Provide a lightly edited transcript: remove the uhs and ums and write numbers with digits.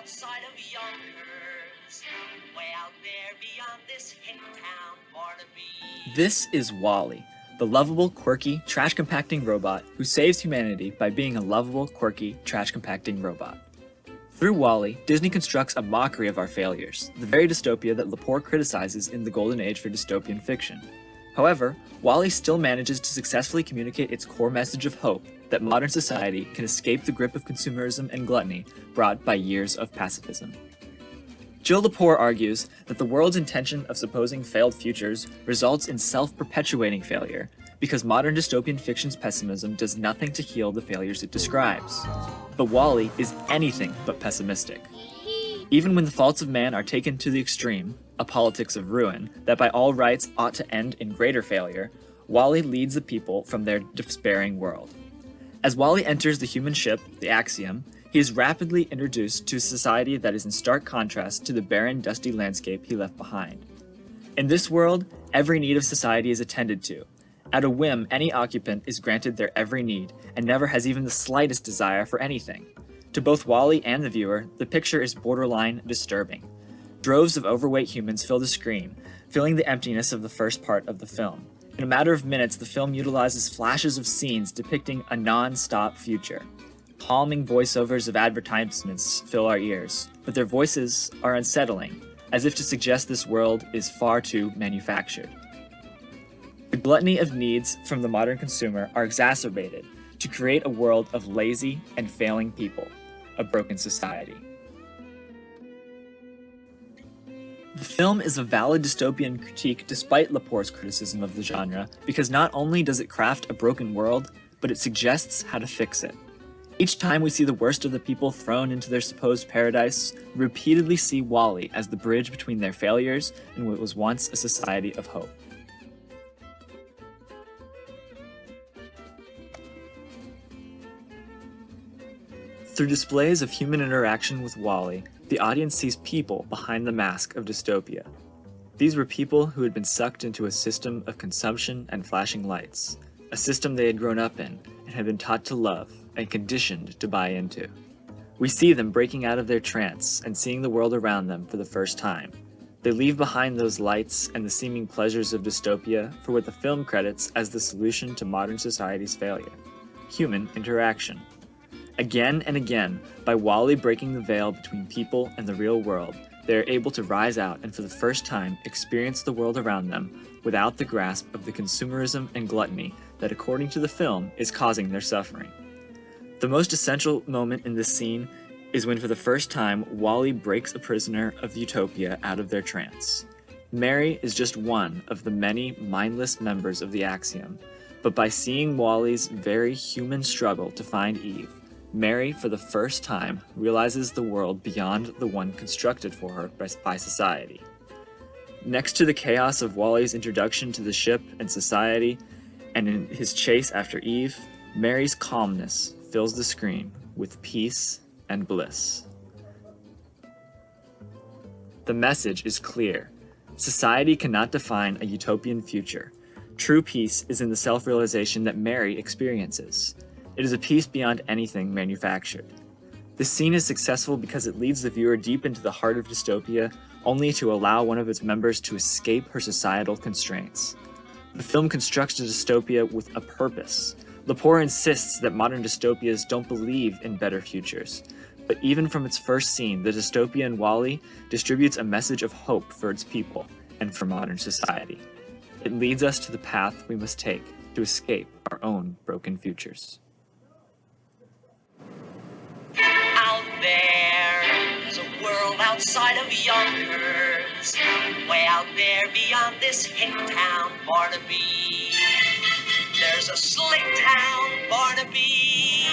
outside of Yonkers, way out there beyond this hick town, Barnaby. This is Wall-E, the lovable, quirky, trash-compacting robot who saves humanity by being a lovable, quirky, trash-compacting robot. Through Wall-E, Disney constructs a mockery of our failures, the very dystopia that Lepore criticizes in the golden age for dystopian fiction. However, Wall-E still manages to successfully communicate its core message of hope that modern society can escape the grip of consumerism and gluttony brought by years of pacifism. Jill Lepore argues that the world's intention of supposing failed futures results in self-perpetuating failure, because modern dystopian fiction's pessimism does nothing to heal the failures it describes. But Wall-E is anything but pessimistic. Even when the faults of man are taken to the extreme, a politics of ruin that by all rights ought to end in greater failure, Wall-E leads the people from their despairing world. As Wall-E enters the human ship, the Axiom, he is rapidly introduced to a society that is in stark contrast to the barren, dusty landscape he left behind. In this world, every need of society is attended to. At a whim, any occupant is granted their every need, and never has even the slightest desire for anything. To both Wall-E and the viewer, the picture is borderline disturbing. Droves of overweight humans fill the screen, filling the emptiness of the first part of the film. In a matter of minutes, the film utilizes flashes of scenes depicting a non-stop future. Calming voiceovers of advertisements fill our ears, but their voices are unsettling, as if to suggest this world is far too manufactured. The gluttony of needs from the modern consumer are exacerbated to create a world of lazy and failing people, a broken society. The film is a valid dystopian critique despite Lepore's criticism of the genre, because not only does it craft a broken world, but it suggests how to fix it. Each time we see the worst of the people thrown into their supposed paradise, we repeatedly see Wall-E as the bridge between their failures and what was once a society of hope. Through displays of human interaction with Wall-E, the audience sees people behind the mask of dystopia. These were people who had been sucked into a system of consumption and flashing lights, a system they had grown up in and had been taught to love and conditioned to buy into. We see them breaking out of their trance and seeing the world around them for the first time. They leave behind those lights and the seeming pleasures of dystopia for what the film credits as the solution to modern society's failure: human interaction. Again and again, by Wall-E breaking the veil between people and the real world, they are able to rise out and for the first time experience the world around them without the grasp of the consumerism and gluttony that, according to the film, is causing their suffering. The most essential moment in this scene is when for the first time Wall-E breaks a prisoner of utopia out of their trance. Mary is just one of the many mindless members of the Axiom, but by seeing Wall-E's very human struggle to find Eve, Mary, for the first time, realizes the world beyond the one constructed for her by society. Next to the chaos of Wall-E's introduction to the ship and society, and in his chase after Eve, Mary's calmness fills the screen with peace and bliss. The message is clear. Society cannot define a utopian future. True peace is in the self-realization that Mary experiences. It is a peace beyond anything manufactured. This scene is successful because it leads the viewer deep into the heart of dystopia, only to allow one of its members to escape her societal constraints. The film constructs a dystopia with a purpose. Lepore insists that modern dystopias don't believe in better futures. But even from its first scene, the dystopia in Wall-E distributes a message of hope for its people and for modern society. It leads us to the path we must take to escape our own broken futures. There's a world outside of Yonkers, way out there beyond this hick town, Barnaby. There's a slick town, Barnaby.